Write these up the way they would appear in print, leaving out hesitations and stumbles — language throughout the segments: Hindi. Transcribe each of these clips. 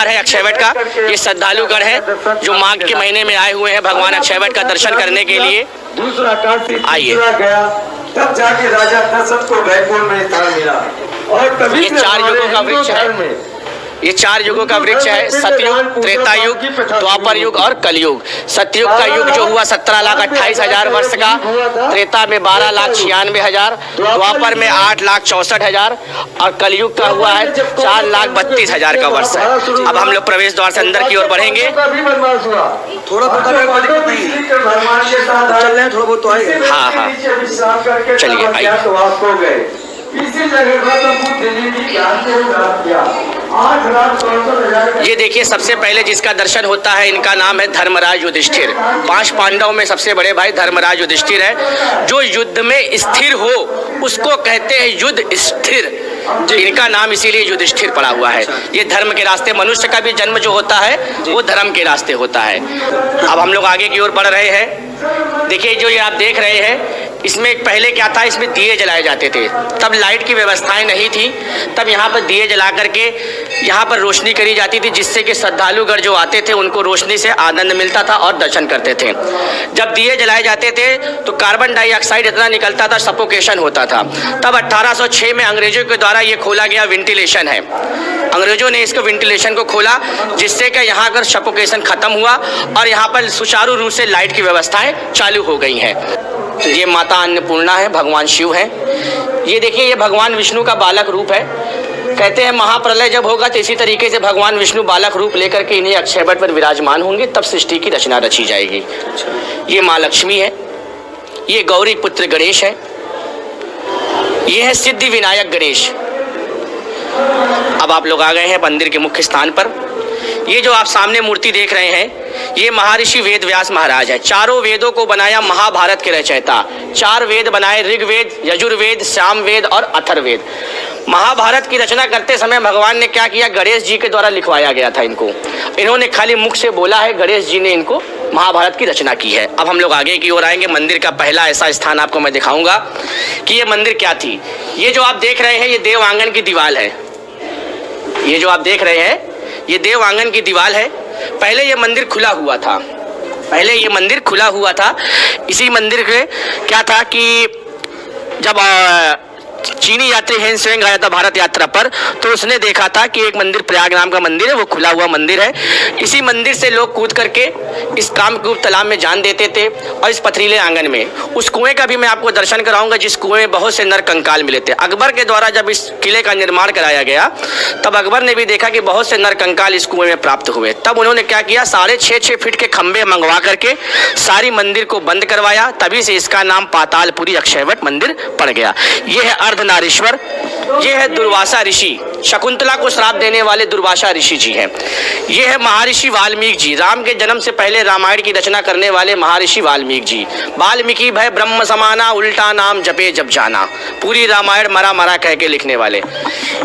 है अक्षयवट का। ये श्रद्धालुगण है जो माघ के महीने में आए हुए हैं भगवान अक्षयवट का दर्शन करने के लिए। दूसरा काशी आइए, गया, तब जाके राजा दशरथ को वैकुंठ में स्थान मिला। और तभी ये 4 युगों का वृक्ष है। ये 4 युगों का वृक्ष है, सतयुग, त्रेता युग, द्वापर युग और कलयुग। सतयुग का युग जो हुआ 17,28,000 वर्ष का, त्रेता में 12,96,000, द्वापर में 8,64,000 और कलयुग का हुआ है 4,32,000 का वर्ष है। अब हम लोग प्रवेश द्वार से अंदर की ओर बढ़ेंगे। थोड़ा बहुत तो आएगा। हाँ हाँ, चलिए आइए। ये देखिए, सबसे पहले जिसका दर्शन होता है इनका नाम है धर्मराज युधिष्ठिर। 5 पांडवों में सबसे बड़े भाई धर्मराज युधिष्ठिर है। जो युद्ध में स्थिर हो उसको कहते हैं युद्ध स्थिर। इनका नाम इसीलिए युधिष्ठिर पड़ा हुआ है। ये धर्म के रास्ते, मनुष्य का भी जन्म जो होता है वो धर्म के रास्ते होता है। अब हम लोग आगे की ओर बढ़ रहे हैं। देखिए, जो ये आप देख रहे हैं, इसमें पहले क्या था, इसमें दिए जलाए जाते थे। तब लाइट की व्यवस्थाएं नहीं थी, तब यहाँ पर दिए जला करके यहाँ पर रोशनी करी जाती थी, जिससे कि श्रद्धालुगण जो आते थे उनको रोशनी से आनंद मिलता था और दर्शन करते थे। जब दिए जलाए जाते थे तो कार्बन डाइऑक्साइड इतना निकलता था, सफोकेशन होता था। तब 1806 में अंग्रेजों के द्वारा ये खोला गया वेंटिलेशन है। अंग्रेजों ने इसको वेंटिलेशन को खोला, जिससे कि यहाँ पर सफोकेशन खत्म हुआ और यहाँ पर सुचारू रूप से लाइट की व्यवस्थाएं चालू हो गई हैं। ये माता अन्नपूर्णा है, भगवान शिव हैं। ये देखिए, ये भगवान विष्णु का बालक रूप है। कहते हैं महाप्रलय जब होगा तो इसी तरीके से भगवान विष्णु बालक रूप लेकर के इन्हीं अक्षयवट पर विराजमान होंगे, तब सृष्टि की रचना रची जाएगी। ये माँ लक्ष्मी है, ये गौरी पुत्र गणेश है, ये है सिद्धि विनायक गणेश। अब आप लोग आ गए हैं मंदिर के मुख्य स्थान पर। ये जो आप सामने मूर्ति देख रहे हैं, ये महर्षि वेद व्यास महाराज है। 4 वेदों को बनाया महाभारत के रचयिता। 4 वेद बनाए, ऋग्वेद, यजुर्वेद, सामवेद और अथर्ववेद। महाभारत की रचना करते समय भगवान ने क्या किया, गणेश जी के द्वारा लिखवाया गया था इनको। इन्होंने खाली मुख से बोला है, गणेश जी ने इनको महाभारत की रचना की है। अब हम लोग आगे की ओर आएंगे। मंदिर का पहला ऐसा स्थान आपको मैं दिखाऊंगा कि ये मंदिर क्या थी। ये जो आप देख रहे हैं, ये देव आंगन की दीवार है। ये जो आप देख रहे हैं, ये देव आंगन की दीवार है। पहले ये मंदिर खुला हुआ था। पहले ये मंदिर खुला हुआ था। इसी मंदिर के क्या था कि जब चीनी यात्री हेन सेंग आया था भारत यात्रा पर, तो उसने देखा था कि एक मंदिर, प्रयाग नाम का मंदिर है, वो खुला हुआ मंदिर है। इसी मंदिर से लोग कूद करके इस कामरूप तालाब में जान देते थे और इस पथरीले आंगन में। उस कुएं का भी मैं आपको दर्शन कराऊंगा, जिस कुएं में बहुत से नर कंकाल मिले थे। अकबर के द्वारा जब इस किले का निर्माण कराया गया, तब अकबर ने भी देखा कि बहुत से नर कंकाल इस कुएं में प्राप्त हुए। तब उन्होंने क्या किया, 6.5 फीट के खंभे मंगवा करके सारी मंदिर को बंद करवाया। तभी से इसका नाम पातालपुरी अक्षयवट मंदिर पड़ गया। ये है अर्धनारीश्वर, ये है दुर्वासा ऋषि, शकुंतला को श्राप देने वाले दुर्वासा ऋषि जी हैं। ये है महर्षि वाल्मीकि जी, राम के जन्म से पहले रामायण की रचना करने वाले महर्षि वाल्मीकि जी। वाल्मीकि भय ब्रह्म समाना, उल्टा नाम जपे जब जाना। पूरी रामायण मरा मरा कह के लिखने वाले।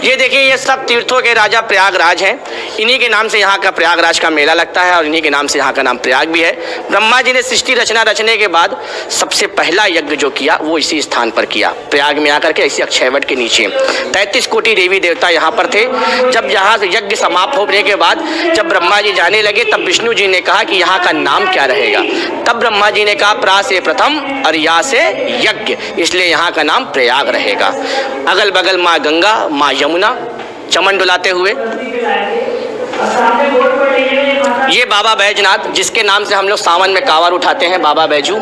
ये देखिए, ये सब तीर्थों के राजा प्रयागराज हैं। इन्हीं के नाम से यहाँ का प्रयागराज का मेला लगता है और इन्हीं के नाम से यहाँ का नाम प्रयाग भी है। ब्रह्मा जी ने सृष्टि रचना रचने के बाद सबसे पहला यज्ञ जो किया वो इसी स्थान पर किया, प्रयाग में आकर के, इसी अक्षयवट के नीचे। 33 कोटि देवी देवता यहाँ पर थे। जब यहाँ से यज्ञ समाप्त होने के बाद जब ब्रह्मा जी जाने लगे, तब विष्णु जी ने कहा कि यहाँ का नाम क्या रहेगा। तब ब्रह्मा जी ने कहा प्रा से प्रथम और या से यज्ञ, इसलिए यहाँ का नाम प्रयाग रहेगा। अगल बगल माँ गंगा, माँ यमुना चमन डुलाते हुए। ये बाबा बैजनाथ, जिसके नाम से हम लोग सावन में कांवर उठाते हैं, बाबा बैजू।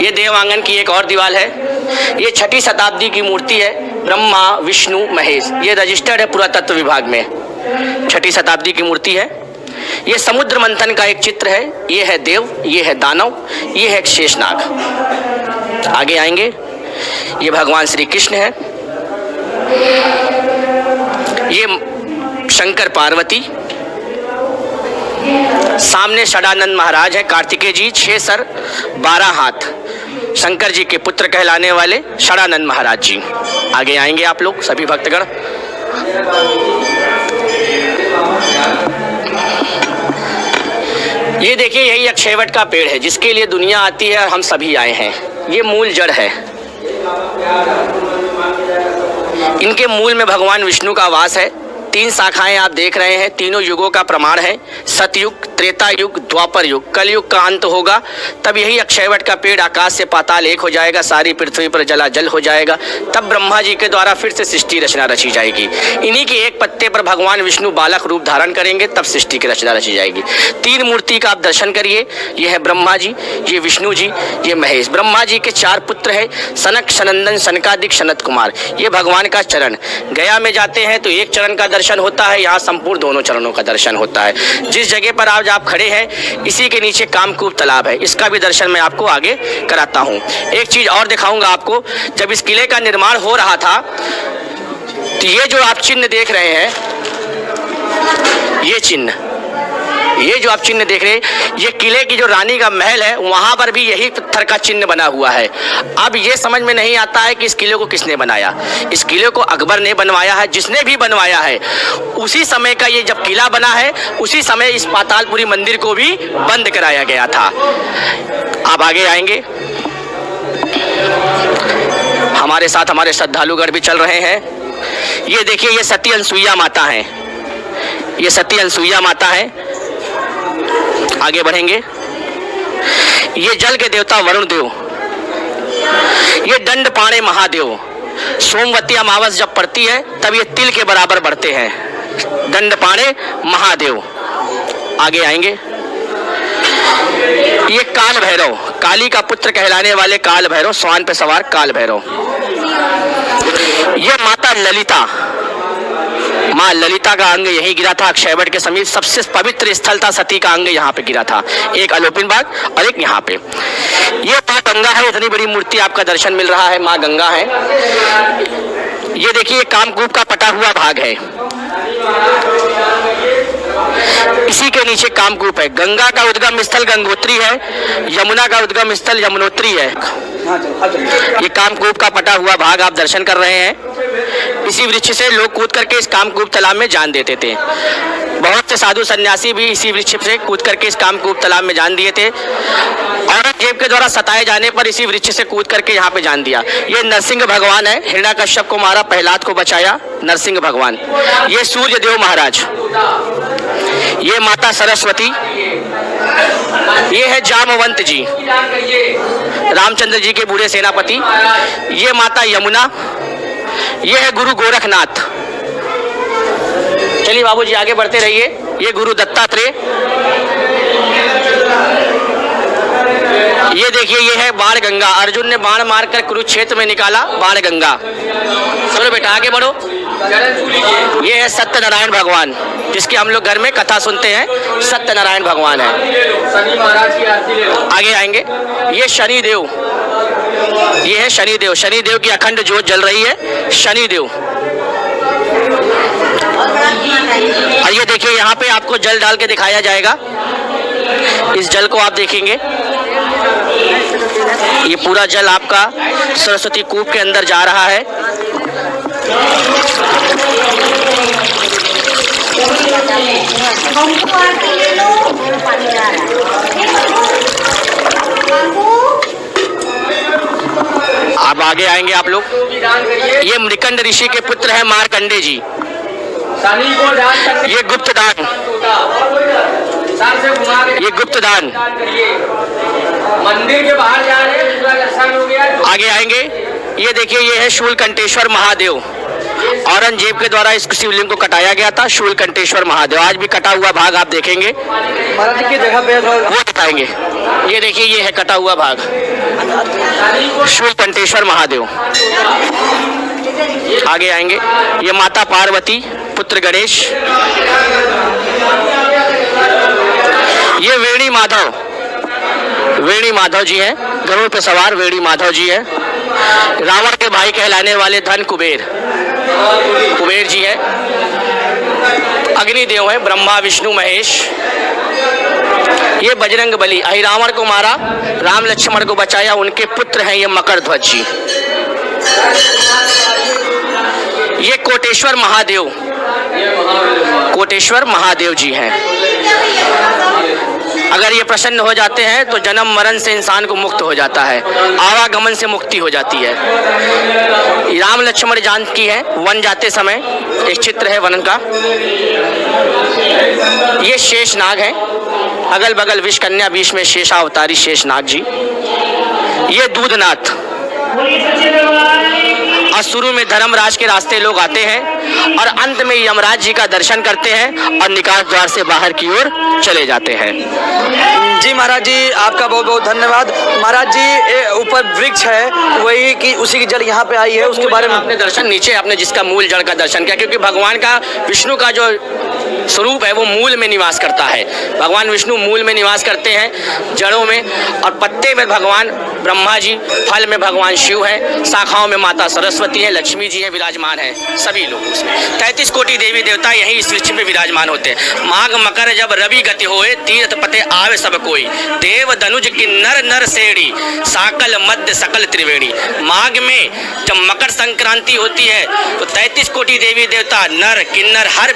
ये देवांगन की एक और दीवार है। ये 6ठी शताब्दी की मूर्ति है, ब्रह्मा विष्णु महेश। ये रजिस्टर्ड है पुरातत्व विभाग में। 6ठी शताब्दी की मूर्ति है। ये समुद्र मंथन का एक चित्र है। ये है देव, ये है दानव, ये है शेषनाग। आगे आएंगे, ये भगवान श्री कृष्ण है। ये शंकर पार्वती। सामने षडानंद महाराज है, कार्तिकेय जी, 6 सर 12 हाथ, शंकर जी के पुत्र कहलाने वाले षडानंद महाराज जी। आगे आएंगे आप लोग सभी भक्तगण। ये देखिए, यही अक्षयवट का पेड़ है जिसके लिए दुनिया आती है और हम सभी आए हैं। ये मूल जड़ है। इनके मूल में भगवान विष्णु का वास है। तीन शाखाएं आप देख रहे हैं, तीनों युगों का प्रमाण है। सतयुग, त्रेता युग, द्वापर युग, कलयुग का अंत होगा, तब यही अक्षयवट का पेड़ आकाश से पाताल एक हो जाएगा, सारी पृथ्वी पर जलाजल हो जाएगा, तब ब्रह्मा जी के द्वारा फिर से सृष्टि रचना रची जाएगी। इन्हीं के एक पत्ते पर भगवान विष्णु बालक रूप धारण करेंगे, तब सृष्टि की रचना रची जाएगी। तीन मूर्ति का आप दर्शन करिए, ये है ब्रह्मा जी, ये विष्णु जी, ये महेश। ब्रह्मा जी के चार पुत्र है, सनक, सनंदन, सनकादिक, सनत कुमार। ये भगवान का चरण, गया में जाते हैं तो एक चरण का दर्शन होता है, यहाँ संपूर्ण दोनों चरणों का दर्शन होता है। जिस जगह पर आज आप खड़े हैं इसी के नीचे कामकूप तालाब है, इसका भी दर्शन मैं आपको आगे कराता हूँ। एक चीज और दिखाऊंगा आपको, जब इस किले का निर्माण हो रहा था तो ये जो आप चिन्ह देख रहे हैं, ये चिन्ह, ये जो आप चिन्ह देख रहे हैं, ये किले की जो रानी का महल है वहां पर भी यही पत्थर का चिन्ह बना हुआ है। अब ये समझ में नहीं आता है कि इस किले को किसने बनाया। इस किले को अकबर ने बनवाया है, जिसने भी बनवाया है उसी समय का ये जब किला बना है उसी समय इस पातालपुरी मंदिर को भी बंद कराया गया था। आप आगे आएंगे, हमारे साथ हमारे श्रद्धालुगण भी चल रहे हैं। ये देखिए, ये सती अनसुईया माता है, ये सती अनसुईया माता है। आगे बढ़ेंगे, ये जल के देवता वरुण देव, ये दंड पाणे महादेव। सोमवती अमावस जब पड़ती है तब ये तिल के बराबर बढ़ते हैं, दंड पाणे महादेव। आगे आएंगे, ये काल भैरव, काली का पुत्र कहलाने वाले काल भैरव, स्वान पे सवार काल भैरव। ये माता ललिता, माँ ललिता का अंग यही गिरा था अक्षयवट के समीप, सबसे पवित्र स्थल था, सती का अंग यहाँ पे गिरा था, एक अलोपिन बाग और एक यहाँ पे। ये माँ गंगा है, इतनी बड़ी मूर्ति आपका दर्शन मिल रहा है, माँ गंगा है। ये देखिए, ये कामकूप का पटा हुआ भाग है, इसी के नीचे कामकूप है। गंगा का उद्गम स्थल गंगोत्री है, यमुना का उद्गम स्थल यमुनोत्री है। ये कामकूप का पटा हुआ भाग आप दर्शन कर रहे हैं। इसी वृक्ष से लोग कूद करके इस कामकूप तालाब में जान देते थे। बहुत से साधु सन्यासी भी इसी वृक्ष से कूद करके इस कामकूप तालाब में जान दिए थे। औरंगजेब के द्वारा सताए जाने पर इसी वृक्ष से कूद करके यहाँ पे जान दिया। ये नरसिंह भगवान है, हिरण्याकश्यप को मारा, प्रहलाद को बचाया, नरसिंह भगवान। ये सूर्य देव महाराज, ये माता सरस्वती, ये है जामवंत जी, रामचंद्र जी के बूढ़े सेनापति। ये माता यमुना, ये है गुरु गोरखनाथ। चलिए बाबूजी आगे बढ़ते रहिए। ये गुरु दत्तात्रेय, ये देखिए, ये है बाण गंगा, अर्जुन ने बाण मारकर कुरुक्षेत्र में निकाला बाण गंगा। चलो बेटा आगे बढ़ो। ये है सत्यनारायण भगवान, जिसकी हम लोग घर में कथा सुनते हैं, सत्यनारायण भगवान है। शनि महाराज की आरती ले लो। आगे आएंगे, ये शनिदेव, ये है शनिदेव, शनिदेव की अखंड ज्योत जल रही है, शनिदेव। और ये देखिए, यहाँ पे आपको जल डाल के दिखाया जाएगा। इस जल को आप देखेंगे, ये पूरा जल आपका सरस्वती कूप के अंदर जा रहा है। अब आगे आएंगे आप लोग। ये मृकंड ऋषि के पुत्र हैं मार्कंडे जी। ये गुप्त दान, ये गुप्त दान। मंदिर के बाहर जा रहे हैं, दर्शन हो गया। आगे आएंगे, ये देखिए, ये है शूलकंठेश्वर महादेव। औरंगजेब के द्वारा इस शिवलिंग को कटाया गया था, शूलकंठेश्वर महादेव। आज भी कटा हुआ भाग आप देखेंगे, महाराज की जगह पे वो बताएंगे। ये देखिए, ये है कटा हुआ भाग, शूलकंठेश्वर महादेव। आगे आएंगे, ये माता पार्वती, पुत्र गणेश। ये वेणी माधव, वेणी माधव जी हैं, गरुड़ पे सवार वेणी माधव जी हैं। रावण के भाई कहलाने वाले धन कुबेर, कुबेर जी है। अग्निदेव है, ब्रह्मा विष्णु महेश। ये बजरंग बली, अहिरावण को मारा, राम लक्ष्मण को बचाया, उनके पुत्र हैं ये मकरध्वज जी। ये कोटेश्वर महादेव, कोटेश्वर महादेव जी हैं। अगर ये प्रसन्न हो जाते हैं तो जन्म मरण से इंसान को मुक्त हो जाता है, आवागमन से मुक्ति हो जाती है। राम लक्ष्मण जानकी है, वन जाते समय एक चित्र है वन का। ये शेषनाग है, अगल बगल विषकन्या, बीच में शेषावतारी शेषनाग जी। ये दूधनाथ, और शुरू में धर्मराज के रास्ते लोग आते हैं और अंत में यमराज जी का दर्शन करते हैं और निकास द्वार से बाहर की ओर चले जाते हैं। जी महाराज जी, आपका बहुत बहुत धन्यवाद। महाराज जी, ऊपर वृक्ष है, वही कि उसी की जड़ यहाँ पे आई है, उसके बारे में आपने दर्शन, नीचे आपने जिसका मूल जड़ का दर्शन किया, क्योंकि भगवान का, विष्णु का जो स्वरूप है वो मूल में निवास करता है। भगवान विष्णु मूल में निवास करते हैं, जड़ों में, और पत्ते में भगवान ब्रह्मा जी, फल में भगवान शिव है, शाखाओं में माता सरस्वती है, लक्ष्मी जी है, विराजमान है सभी लोग उसमें। 33 कोटि देवी देवता यही इस वृक्ष में विराजमान होते हैं। माघ मकर जब रवि गति होए, तीर्थ पते आवे सब कोई, देव धनुज किन्नर नर सेड़ी, साकल मध्य सकल त्रिवेणी। माघ में जब मकर संक्रांति होती है तो 33 कोटि देवी देवता, नर किन्नर, हर